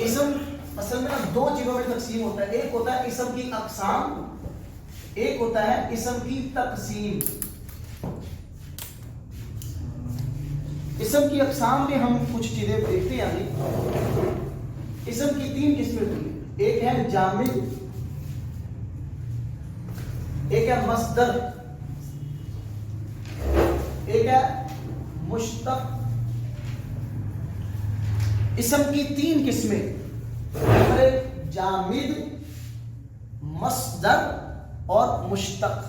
اسم اصل میں دو چیزوں میں تقسیم ہوتا ہے، ایک ہوتا ہے اسم کی اقسام، ایک ہوتا ہے اسم کی تقسیم۔ اسم کی اقسام میں ہم کچھ چیزیں دیکھتے ہیں ابھی۔ اسم کی تین قسمیں ہوتی ہیں، ایک ہے جامد، ایک ہے مصدر، ایک ہے مشتق۔ اسم کی تین قسمیں، جامد، مصدر اور مشتق۔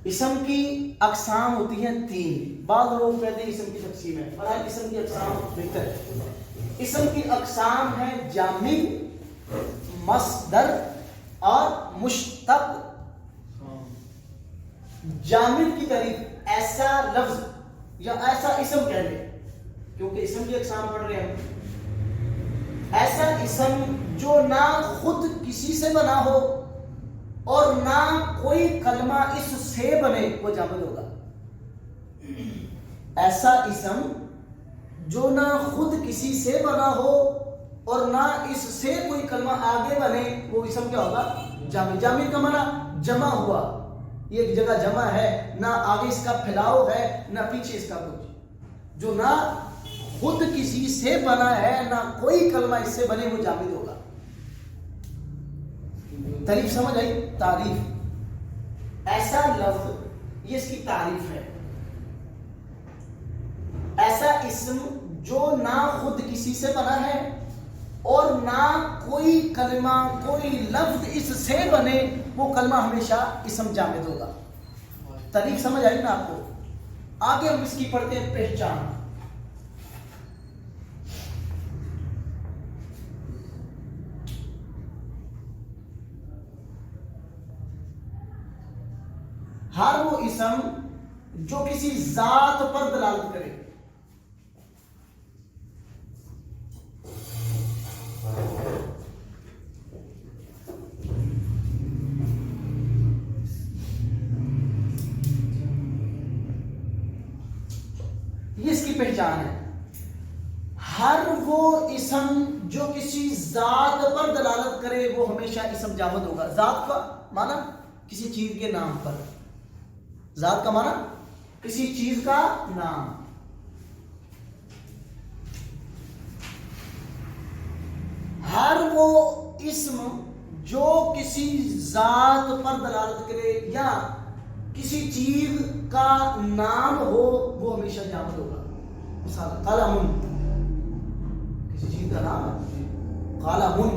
اسم کی اقسام ہوتی ہیں تین، بعض لوگ کہتے ہیں اسم کی تقسیم ہے، پر اسم کی اقسام بہتر ہے۔ اسم کی اقسام ہے جامد، مصدر اور مشتق۔ جامد کی تعریف ایسا لفظ یا ایسا اسم کہہ لیں، کیونکہ اسم کی اقسام پڑھ رہے ہیں، ایسا اسم جو نہ خود کسی سے بنا ہو اور نہ کوئی کلمہ اس سے بنے، وہ جامد ہوگا۔ ایسا اسم جو نہ خود کسی سے بنا ہو اور نہ اس سے کوئی کلمہ آگے بنے، وہ اسم کیا ہوگا؟ جامد۔ جامد کا معنی جمع ہوا، یہ ایک جگہ جمع ہے، نہ آگے اس کا پھیلاؤ ہے نہ پیچھے اس کا کچھ، جو نہ خود کسی سے بنا ہے نہ کوئی کلمہ اس سے بنے، وہ جامد ہوگا۔ تعریف سمجھ آئی؟ تعریف ایسا لفظ، یہ اس کی تعریف ہے۔ ایسا اسم جو نہ خود کسی سے بنا ہے اور نہ کوئی کلمہ کوئی لفظ اس سے بنے، وہ کلمہ ہمیشہ اسم جامد ہوگا۔ تعریف سمجھ آئی نا آپ کو؟ آگے ہم اس کی پڑھتے ہیں پہچان۔ ہر وہ اسم جو کسی ذات پر دلالت کرے، یہ اس کی پہچان ہے۔ ہر وہ اسم جو کسی ذات پر دلالت کرے وہ ہمیشہ اسم جامد ہوگا۔ ذات کا معنی کسی چیز کے نام پر، ذات کا معنی کسی چیز کا نام۔ ہر وہ اسم جو کسی ذات پر دلالت کرے یا کسی چیز کا نام ہو، وہ ہمیشہ جامد ہوگا۔ مثال قلم، کسی چیز کا نام ہے، قلم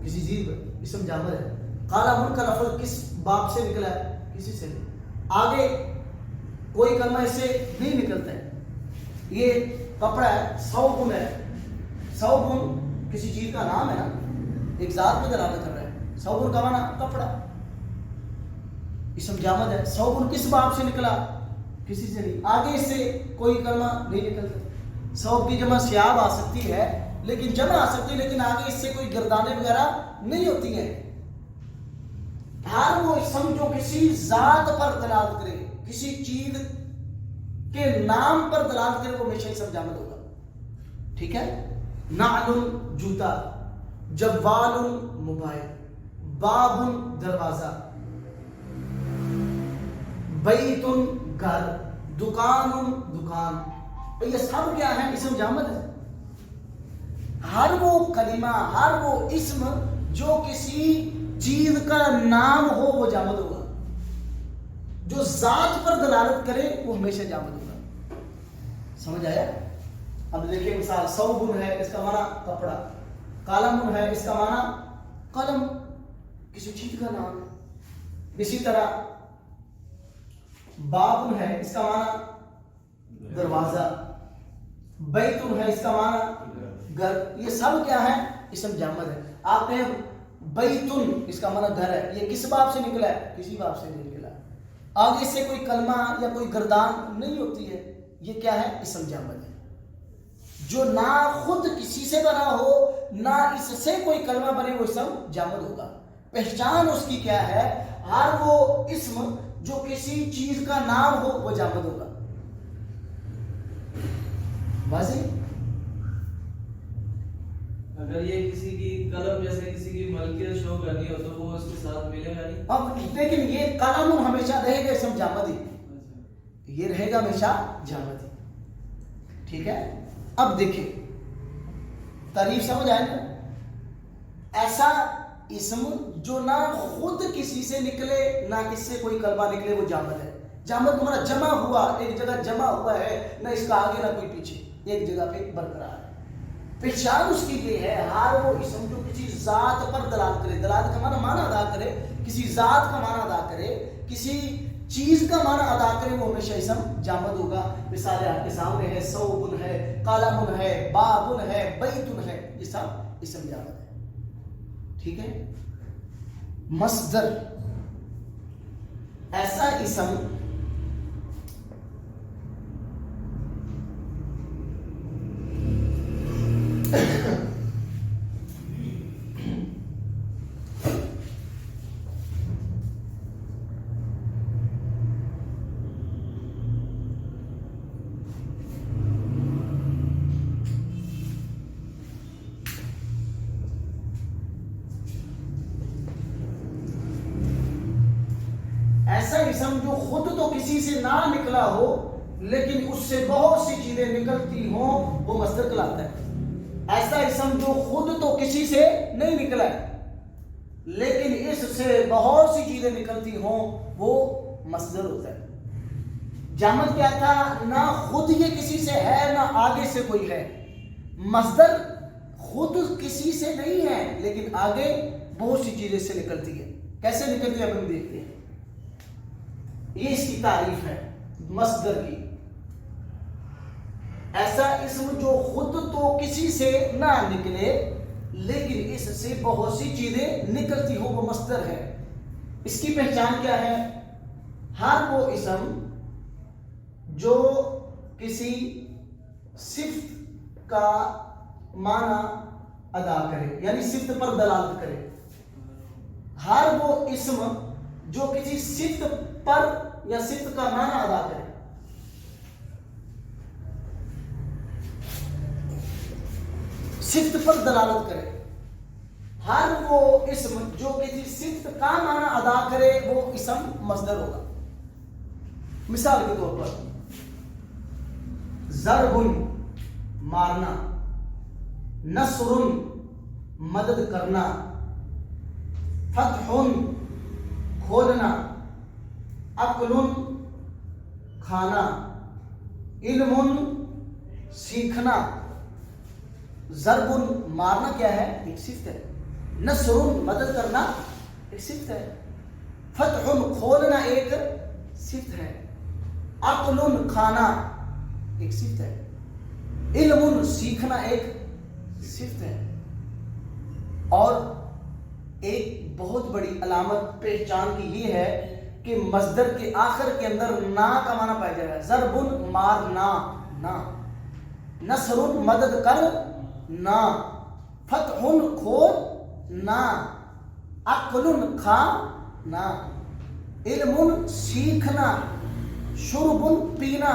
کسی چیز پر اسم جامد ہے۔ قلم کا لفظ کس باب سے نکلا ہے؟ کسی سے نہیں، آگے کوئی کلمہ اس سے نہیں نکلتا ہے۔ یہ کپڑا ہے، ثوب ہے، ثوب کسی چیز کا نام ہے نا، ایک ذات پہ دلالت کر رہا ہے۔ ثوب کا معنی کپڑا، اسم جامد ہے۔ ثوب کس باب سے نکلا؟ کسی سے نہیں، آگے اس سے کوئی کلمہ نہیں نکلتا۔ ثوب کی جمع ثیاب آ سکتی ہے، لیکن جمع آ سکتی ہے، لیکن آگے اس سے کوئی گردانیں وغیرہ نہیں ہوتی ہیں۔ ہر وہ اسم جو کسی ذات پر دلالت کرے، کسی چیز کے نام پر دلالت کرے، وہ ہمیشہ اسم جامد ہوگا۔ ٹھیک ہے؟ نعل جوتا، جوال موبائل، باب دروازہ، بیت گھر، دکان دکان، یہ سب کیا ہے؟ اسم جامد ہے۔ ہر وہ کلمہ، ہر وہ اسم جو کسی چیز کا نام ہو، وہ جامد ہوگا۔ جو ذات پر دلالت کرے وہ ہمیشہ جامد ہوگا۔ سمجھ آیا؟ اب دیکھیں مثال، ثوب ہے، اس کا معنی کپڑا، قلم ہے، اس کا معنی قلم، کسی چیز کا نام ہے۔ اسی طرح باب ہے، اس کا معنی دروازہ، بیت ہے، اس کا معنی گھر، یہ سب کیا ہے؟ اسم جامد ہے۔ آپ کہیں بیتن اس کا معنی گھر ہے، یہ کس باب سے نکلا ہے؟ کسی باب سے نہیں نکلا، آگے سے کوئی کلمہ یا کوئی گردان نہیں ہوتی ہے، یہ کیا ہے؟ اسم جامد ہے، جو نہ خود کسی سے بنا ہو نہ اس سے کوئی کلمہ بنے، وہ اسم جامد ہوگا۔ پہچان اس کی کیا ہے؟ ہر وہ اسم جو کسی چیز کا نام ہو وہ جامد ہوگا۔ واضح؟ اگر یہ کسی کی قلم جیسے کسی کی ملکیت شو کرنی ہو تو وہ اس کے ساتھ ملے گا نہیں؟ اب لیکن یہ قلم ہمیشہ رہے گا اسم جامد ہی، یہ رہے گا ہمیشہ جامد ہی، ٹھیک ہے؟ اب دیکھیں تعریف سمجھ آئے نا؟ ایسا اسم جو نہ خود کسی سے نکلے نہ کس سے کوئی کلمہ نکلے وہ جامد ہے۔ جامد ہمارا جمع ہوا، ایک جگہ جمع ہوا ہے، نہ اس کا آگے نہ کوئی پیچھے، ایک جگہ پہ برقرار ہے۔ پہچان اس کی یہ ہے ہر وہ اسم جو کسی ذات پر دلالت کرے، دلالت کا معنی ادا کرے، کسی ذات کا معنی ادا کرے، کسی چیز کا معنی ادا کرے، وہ ہمیشہ اسم جامد ہوگا۔ مثالیں آپ کے سامنے ہے، ثوب ہے، قلم ہے، باب ہے، بیت ہے، یہ سب اسم جامد ہے، ٹھیک ہے؟ مصدر ایسا اسم ایسا اسم جو خود تو کسی سے نہ نکلا ہو لیکن اس سے بہت سی چیزیں نکلتی ہوں وہ مصدر کہلاتا ہے۔ ایسا اسم جو خود تو کسی سے نہیں نکلا ہے لیکن اس سے بہت سی چیزیں نکلتی ہوں وہ مصدر ہوتا ہے۔ جامد کیا تھا؟ نہ خود یہ کسی سے ہے نہ آگے سے کوئی ہے۔ مصدر خود کسی سے نہیں ہے لیکن آگے بہت سی چیزیں سے نکلتی ہے۔ کیسے نکلتی ہے اب ہم دیکھتے ہیں، یہ اس کی تعریف ہے مصدر کی۔ ایسا اسم جو خود تو کسی سے نہ نکلے لیکن اس سے بہت سی چیزیں نکلتی ہو وہ مصدر ہے۔ اس کی پہچان کیا ہے؟ ہر وہ اسم جو کسی صفت کا معنی ادا کرے، یعنی صفت پر دلالت کرے۔ ہر وہ اسم جو کسی صفت پر یا صفت کا معنی ادا کرے۔ صفت پر دلالت کرے، ہر وہ اسم جو کسی صفت کا معنی ادا کرے وہ اسم مصدر ہوگا۔ مثال کے طور پر ضرب مارنا، نصر مدد کرنا، فتح کھولنا، عقل کھانا، علم سیکھنا۔ ضرب مارنا کیا ہے؟ ایک صفت ہے۔ نصر مدد کرنا ایک صفت ہے۔ فتح کھولنا ایک صفت ہے۔ عقل کھانا ایک صفت ہے۔ علم سیکھنا ایک صفت ہے۔ اور ایک بہت بڑی علامت پہچان کی یہ ہے کہ مصدر کے آخر کے اندر نا کا معنی پایا جائے گا۔ ضرب مارنا نا، نصر مدد کر نا، فتح کھول نا، عقل کھا نا، علم سیکھنا، شرب پینا۔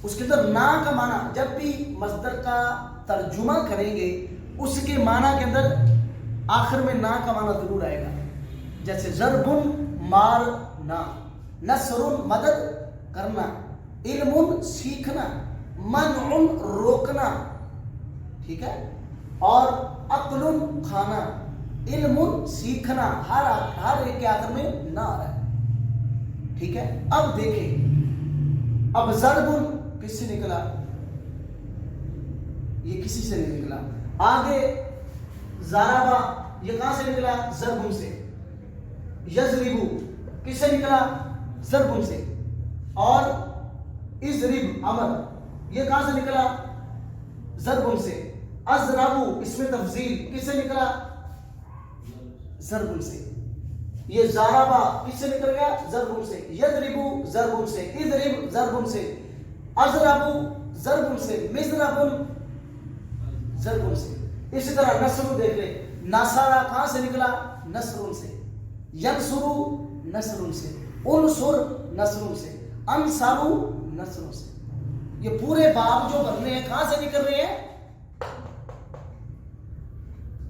اس کے اندر نا کا معنی جب بھی مصدر کا ترجمہ کریں گے اس کے معنی کے اندر آخر میں نا کا معنی ضرور آئے گا۔ جیسے ضرب مارنا، نصر مدد کرنا، علم سیکھنا، منع روکنا، ٹھیک ہے؟ اور عقل کھانا، علم سیکھنا، ہر ایک کے آخر میں نہ آ رہا ہے، ٹھیک ہے؟ اب دیکھیں، اب ضرب کس سے نکلا؟ یہ کسی سے نہیں نکلا۔ آگے ضربا یہ کہاں سے نکلا؟ ضرب سے۔ یضربو کس سے نکلا؟ ضرب سے۔ اور اضرب امر یہ کہاں سے نکلا؟ ضرب سے۔ اضربو اس میں تفضیل کس سے نکلا؟ ضرب سے. یہ ضربا کس سے نکل گیا؟ ضرب سے. یضربو ضرب سے. اضرب ضرب سے. اضربو ضرب سے. مضرب ضرب سے. اسی طرح نصر دیکھ لیں. نصرہ کہاں سے نکلا؟ نصر سے. ینصرو نصر سے. انصر نصر سے. انصرو نصر سے. یہ پورے باب جو بن رہے ہیں کہاں سے نکل رہے ہیں؟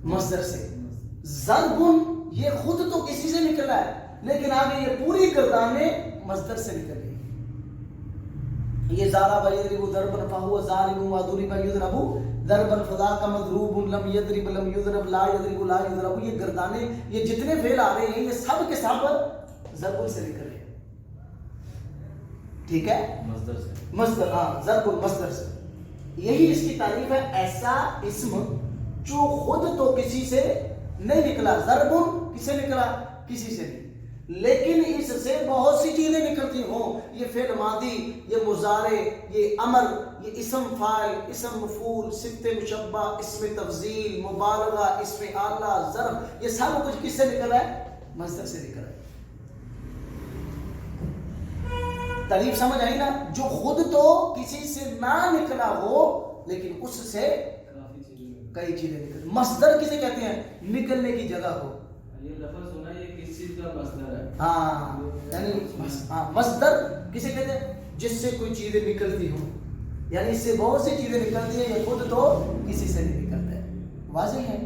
مصدر سے. ضرب یہ خود تو کسی سے نکلا ہے لیکن آگے یہ پوری گردانیں مصدر سے نکل رہی ہیں. یہ ضرب یضرب ضربا فهو ضارب وضرب یضرب ضربا فذاک مضروب لم یضرب لم یضرب لا یضرب لا یضرب. یہ گردانیں یہ جتنے فعل آ رہے ہیں یہ سب کے سب ضرب سے نکل رہے ہیں. ٹھیک ہے؟ مصدر سے. مصدر ہاں ضرب مصدر سے. یہی اس کی تعریف ہے. ایسا اسم جو خود تو کسی سے نہیں نکلا. ضرب کس سے نکلا؟ کسی سے نہیں لیکن اس سے بہت سی چیزیں نکلتی ہوں. یہ فعل ماضی، یہ مضارع، یہ امر، یہ اسم فاعل، اسم مفعول، صفت مشبہ، اسم تفضیل، مبالغہ، اسم اعلیٰ، ضرب، یہ سب کچھ کس سے نکل رہا ہے؟ مصدر سے نکل رہا ہے. تعریف سمجھ آئی نا؟ جو خود تو کسی سے نہ نکلا ہو لیکن اس سے کئی چیزیں نکل. مصدر کسے کہتے ہیں؟ نکلنے کی جگہ ہو. یہ لفظ سنا یہ کس چیز کا مصدر ہے؟ ہاں یعنی مصدر کسے کہتے ہیں؟ جس سے کوئی چیزیں نکلتی ہوں. یعنی اس سے بہت سی چیزیں نکلتی ہیں. یہ خود تو کسی سے نہیں نکلتا ہے. واضح ہے؟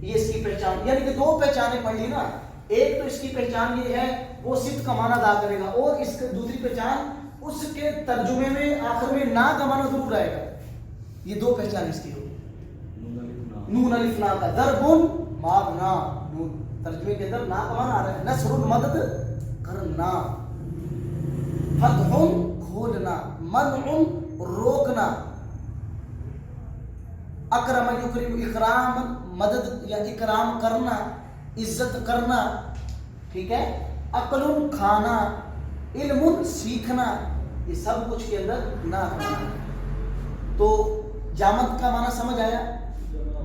یہ اس کی پہچان. یعنی کہ دو پہچانیں پڑھ لی نا. ایک تو اس کی پہچان یہ ہے وہ صفت کا معنی ادا کرے گا اور اس کی دوسری پہچان اس کے ترجمے میں آخر میں نا کا معنی ضرور آئے گا. یہ دو پہچان اس کی ہوگی. نون الف نا کا. ضرب ماغنا نون ترجمے کے اندر نا کا معنی آ رہا ہے. نصر مدد کرنا. فتح کھولنا. منع روکنا. اکرم یکرم اکرام مدد یا اکرام کرنا عزت کرنا. ٹھیک ہے؟ عقل کھانا. علم سیکھنا. یہ سب کچھ کے اندر نا کا معنی. تو جامد کا معنی سمجھ آیا؟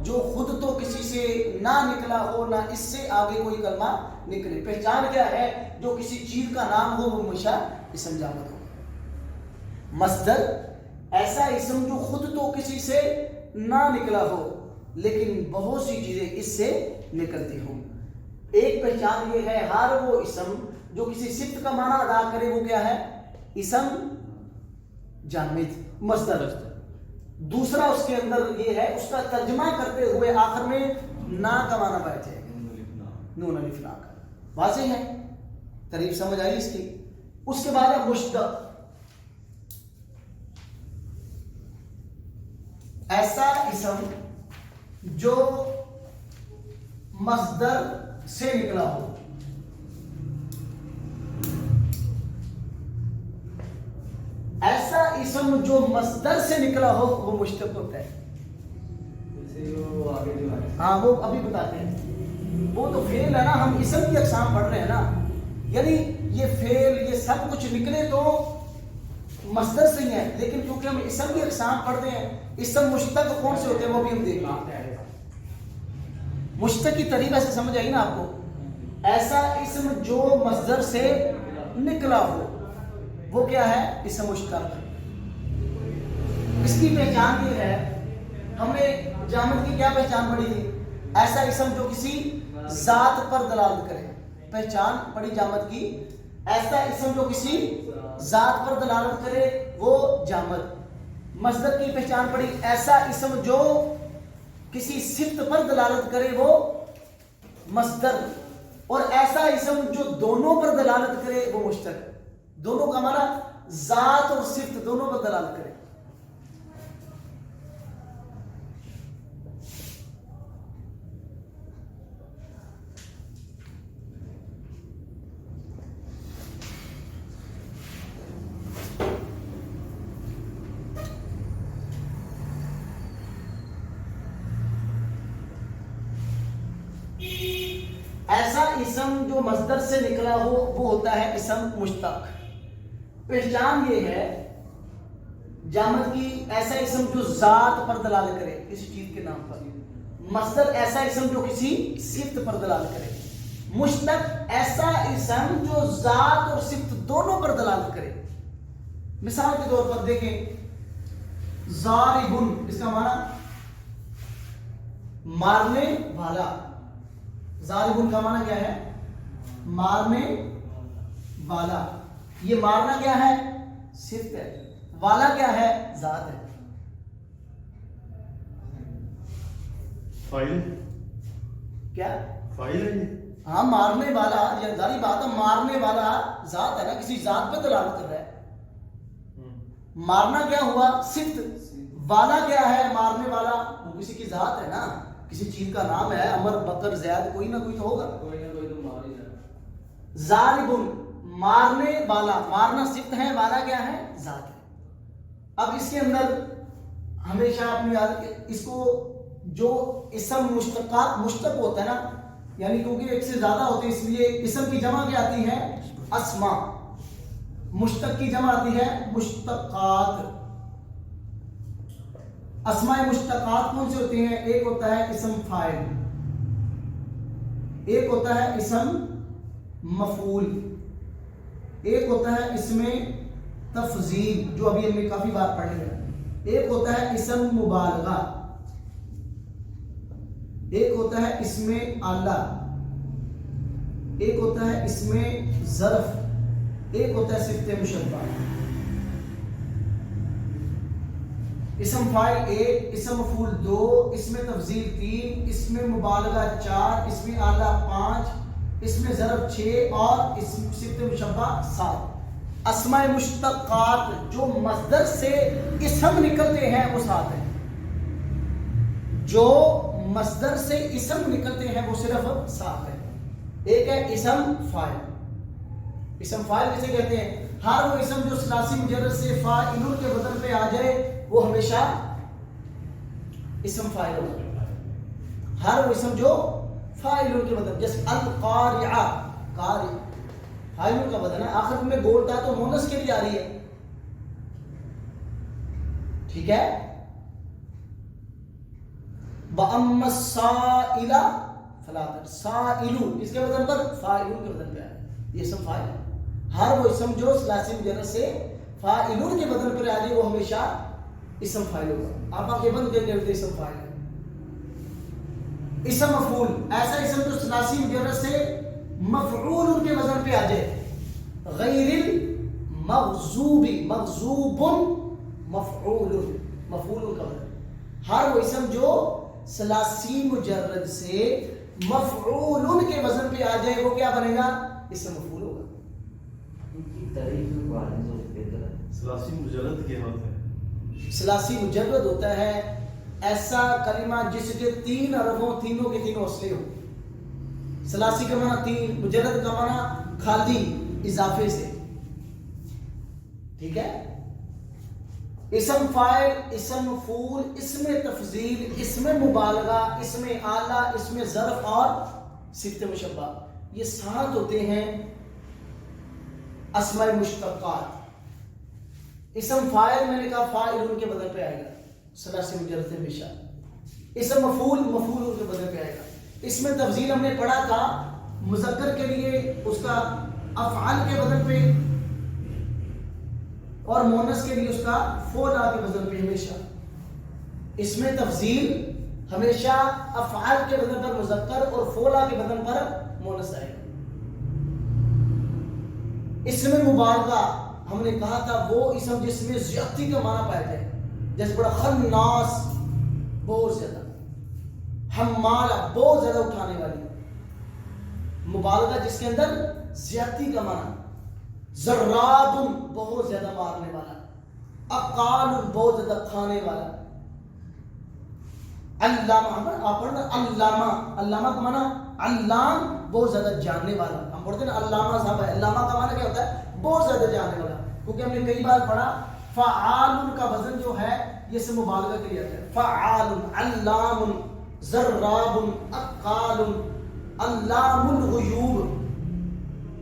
جو خود تو کسی سے نہ نکلا ہو نہ اس سے آگے کوئی کلمہ نکلے. پہچان کیا ہے؟ جو کسی چیز کا نام ہو وہ ہمیشہ اسم جامد ہو. مصدر ایسا اسم جو خود تو کسی سے نہ نکلا ہو لیکن بہت سی چیزیں اس سے نکلتی ہوں. ایک پہچان یہ ہے ہر وہ اسم جو کسی صفت کا معنی ادا کرے وہ کیا ہے؟ اسم جامد مصدر. دوسرا اس کے اندر یہ ہے اس کا ترجمہ کرتے ہوئے آخر میں نا کا معنی پایا جائے گا. نون الف نا کا. واضح ہے؟ تعریف سمجھ آئی اس کی؟ اس کے بعد ہے مشتق. ایسا اسم جو مصدر سے نکلا ہو. ایسا اسم جو مصدر سے نکلا ہو وہ مشتق ہوتا ہے. ہاں وہ ابھی بتاتے ہیں. وہ تو فعل ہے نا. ہم اسم کی اقسام پڑھ رہے ہیں نا. یعنی یہ فعل یہ سب کچھ نکلے تو مصدر سے ہی ہے لیکن کیونکہ ہم اسم کی اقسام پڑھ رہے ہیں اسم مشتق کون سے ہوتے ہیں وہ بھی ہم دیکھ لیں. مشتق کی تعریف ایسے سمجھ آئی نا آپ کو؟ ایسا اسم جو مصدر سے نکلا ہو وہ کیا ہے؟ اسم مشتق. اس کی پہچان یہ ہے ہم نے جامد کی کیا پہچان پڑھی تھی؟ ایسا اسم جو کسی ذات پر دلالت کرے. پہچان پڑھی جامد کی. ایسا اسم جو کسی ذات پر دلالت کرے وہ جامد. مصدر کی پہچان پڑھی ایسا اسم جو کسی صفت پر دلالت کرے وہ مصدر. اور ایسا اسم جو دونوں پر دلالت کرے وہ مشتق. دونوں کا معنی ذات اور صفت دونوں پر دلالت کرے. ایسا اسم جو مصدر سے نکلا ہو وہ ہوتا ہے اسم مشتق. پہچان یہ ہے جامد کی ایسا اسم جو ذات پر دلالت کرے کسی چیز کے نام پر. مصدر ایسا اسم جو کسی صفت پر دلالت کرے. مشتق ایسا اسم جو ذات اور صفت دونوں پر دلالت کرے. مثال کے طور پر دیکھیں ضاربن، اس کا معنی مارنے والا. ضاربن کا معنی کیا ہے؟ مارنے والا. یہ مارنا کیا ہے؟ صفت ہے. والا کیا ہے؟ ذات ہے. فائل کیا؟ فائل ہے یہ. ہاں مارنے والا، یہ ظاہری بات ہے، مارنے والا ذات ہے نا، کسی ذات پہ دلالت کر رہا ہے. مارنا کیا ہوا؟ صفت. والا کیا ہے؟ مارنے والا وہ کسی کی ذات ہے نا، کسی چیز کا نام ہے. عمر، بکر، زید، کوئی نہ کوئی تو ہوگا. کوئی نہ کوئی تو مار ہی جائے. ضاربن مارنے والا، مارنا صفت ہے، والا کیا ہے؟ ذات ہے. اب اس کے اندر ہمیشہ اپنی یاد، اس کو جو اسم مشتق ہوتا ہے نا، یعنی کیونکہ ایک سے زیادہ ہوتے ہیں اس لیے اسم کی جمع کیا آتی ہے؟ اسما. مشتق کی جمع آتی ہے مشتقات. اسماء مشتقات کون سے ہوتے ہیں؟ ایک ہوتا ہے اسم فاعل، ایک ہوتا ہے اسم مفعول، ایک ہوتا ہے اسم تفضیل جو ابھی ہم نے کافی بار پڑھ لیا، ایک ہوتا ہے اسم مبالغہ، ایک ہوتا ہے اسم آلہ، ایک ہوتا ہے اسم ظرف، ایک ہوتا ہے صفت مشبہ. اسم فاعل 1، اسم مفعول 2، اسم تفضیل 3، اسم مبالغہ 4، اسم آلہ 5، اسم ظرف 6 اور اسم صفت مشبہ 7. اسماء مشتقات جو مصدر سے اسم نکلتے ہیں وہ 7 ہیں. جو مصدر سے اسم نکلتے ہیں وہ صرف 7 ہیں. ایک ہے اسم فاعل. اسم فاعل کسے کہتے ہیں؟ ہر وہ اسم جو ثلاثی مجرد سے فاعل کے وزن پہ آ جائے وہ ہمیشہ اسم فاعل ہوگا. ہر وہ اسم جو فاعل کے وزن، جیسے القارعہ، قارع فاعل کا وزن ہے، آخر میں بولتا ہے تو مونس کے لیے آ رہی ہے. ٹھیک ہے. وَأَمَّا السَّائِلَ فَلَا تَنْهَرْ. سائلو اس کے وزن پر فاعل کے وزن پہ آ رہا ہے، یہ اسم فاعل ہے. ہر وہ اسم جو ثلاثی مجرد سے فاعل کے وزن پر آ جائے وہ ہمیشہ اسم فاعل ہوگا. آپ آنکھیں بند کر کے ہوتے اسم فاعل ہے. اسم مفعول ایسا اسم جو ثلاثی مجرد سے مفعول کے وزن پہ آ جائے. غیر المغضوب، مغضوب مفعول، مفعول کا وزن. ہر وہ اسم جو ثلاثی مجرد سے مفعول کے وزن پہ آ جائے وہ کیا بنے گا؟ اسم مفعول ہوگا. ثلاثی مجرد کیا ہوتا ہے؟ ثلاثی مجرد ہوتا ہے ایسا کلمہ جس کے 3 حرفوں تینوں کے تینوں اصلی ہو. ثلاثی کا معنی 3، مجرد کا معنی خالی اضافے سے. ٹھیک ہے. اسم فاعل، اسم مفعول، اسم تفضیل، اسم مبالغہ، اسم آلہ، اسم ظرف اور صفت مشبہ، یہ 7 ہوتے ہیں اسماء مشتقات. اسم فاعل میں نے کہا فاعل کے بدل پہ آئے گا ثلاثی مجرد سے ہمیشہ. اسم مفعول مفعول کے بدل پہ آئے گا. اس میں تفضیل ہم نے پڑھا تھا مذکر کے لیے اس کا افعال کے بدل پہ اور مونس کے لیے اس کا فولا کے بدل پہ ہمیشہ. اس میں تفضیل ہمیشہ افعال کے بدل پر مذکر اور فولا کے بدل پر مونس آئے گا. اسم مبالغہ ہم نے کہا تھا وہ اسم جس میں زیادتی کا معنی پایا جائے، جیسے بڑا خناس بہت زیادہ، حمالہ بہت زیادہ اٹھانے والی، مبالغہ جس کے اندر زیادتی کا معنی، ضراب بہت زیادہ مارنے والا، اقال بہت زیادہ کھانے والا، علامہ آپ پڑھنا علامہ، علامہ کا معنی علام بہت زیادہ جاننے والا. ہم پڑھتے ہیں علامہ صاحب ہے، علامہ کا معنی کیا ہوتا ہے؟ بہت زیادہ جاننے والا. کیونکہ ہم نے کئی بار پڑھا فعال کا وزن جو ہے یہ سے مبالغہ کے لیے آتا ہے. فعال، علام، ضراب، اقال، علام الغیوب،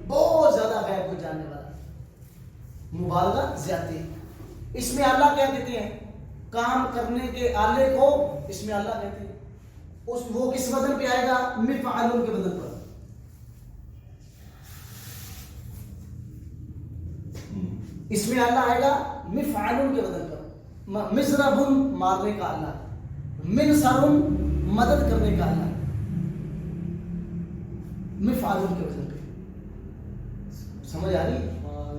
بہت زیادہ غیب کو جاننے والا، مبالغہ زیادتی. اس میں اللہ کیا کہتے ہیں؟ کام کرنے کے آلے کو اس میں اللہ کہتے ہیں. وہ کس وزن پہ آئے گا؟ مفعول کے وزن پر. اس میں اللہ آئے گا مفعل کے بدل پر، مزرب مارنے کا اللہ، منصر مدد کرنے کا اللہ، مفعل کے بدل پہ. سمجھ آ رہی؟ ہاں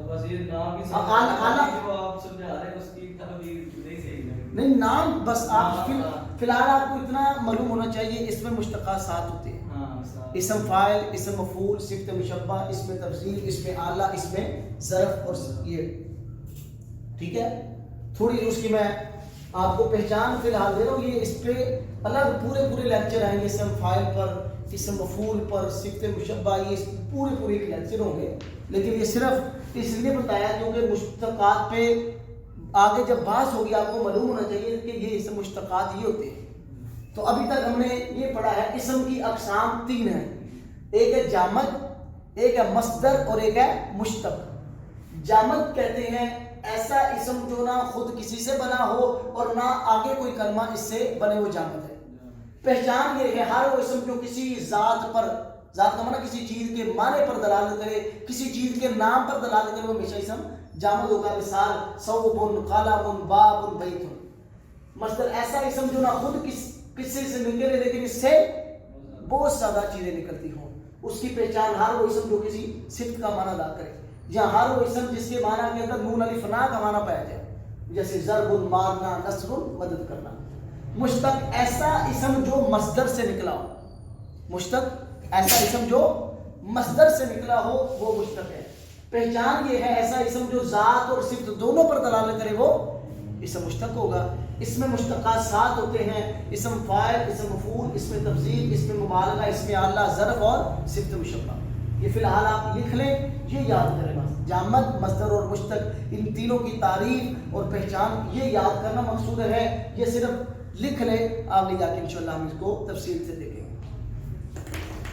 بس یہ نام کی جو آپ سمجھا رہے ہیں اس کی طرف نہیں صحیح ہے. نہیں نام بس آپ فی الحال آپ کو اتنا معلوم ہونا چاہیے اس میں مشتقات 7 ہوتے ہیں. اسم فاعل، اسم مفعول، صفت مشبہ، اسم تفضیل، اسم اعلیٰ، اسم ظرف اور یہ. ٹھیک ہے، تھوڑی اس کی میں آپ کو پہچان فی الحال دے رہا ہوں. یہ اس پہ الگ پورے لیکچر آئیں گے، اسم فاعل پر، اسم مفعول پر، صفت مشبہ، یہ پورے ایک لیکچر ہوں گے. لیکن یہ صرف اس لیے بتایا کیونکہ مشتقات پہ آگے جب بحث ہوگی آپ کو معلوم ہونا چاہیے کہ یہ اسم مشتقات یہ ہوتے ہیں. تو ابھی تک ہم نے یہ پڑھا ہے اسم کی اقسام 3 ہیں. ایک ہے جامد، ایک ہے مصدر اور ایک ہے مشتق. جامد کہتے ہیں ایسا اسم جو نہ خود کسی سے بنا ہو اور نہ آگے کوئی کلمہ اس سے بنے، وہ جامد ہے. پہچان یہ ہے ہر وہ اسم جو کسی ذات پر، ذات کا معنی کسی چیز کے معنی پر دلالت کرے، کسی چیز کے نام پر دلالت کرے، وہ ہمیشہ اسم جامد ہوگا. مثال ثوب، قلم، باب، بیت. مصدر ایسا اسم جو نہ خود کسی سے نکلے لیکن اس سے بہت زیادہ چیزیں نکلتی ہوں. اس کی پہچان ہر وہ اسم جو کسی صفت کا معنی ادا کرے، یا ہر وہ اسم جس کے معنی کے اندر نون الف نا کا معنی پایا جائے، جیسے ضرب، مارنا، نصر، مدد کرنا. مشتق ایسا اسم جو مصدر سے نکلا ہو، مشتق ایسا اسم جو مصدر سے نکلا ہو وہ مشتق ہے. پہچان یہ ہے ایسا اسم جو ذات اور صفت دونوں پر دلالت کرے وہ اسم مشتق ہوگا. اس میں مشتقات 7 ہوتے ہیں، اسم فاعل، اسم مفعول، اسم تفضیل، اسم مبالغہ، اسم اعلیٰ، ظرف اور صفت مشبہ. یہ فی الحال آپ لکھ لیں، یہ یاد کریں. بس جامد، مصدر اور مشتق، ان تینوں کی تعریف اور پہچان یہ یاد کرنا مقصود ہے. یہ صرف لکھ لیں، آپ لے جا کے انشاءاللہ ہم اس کو تفصیل سے دیکھیں گے.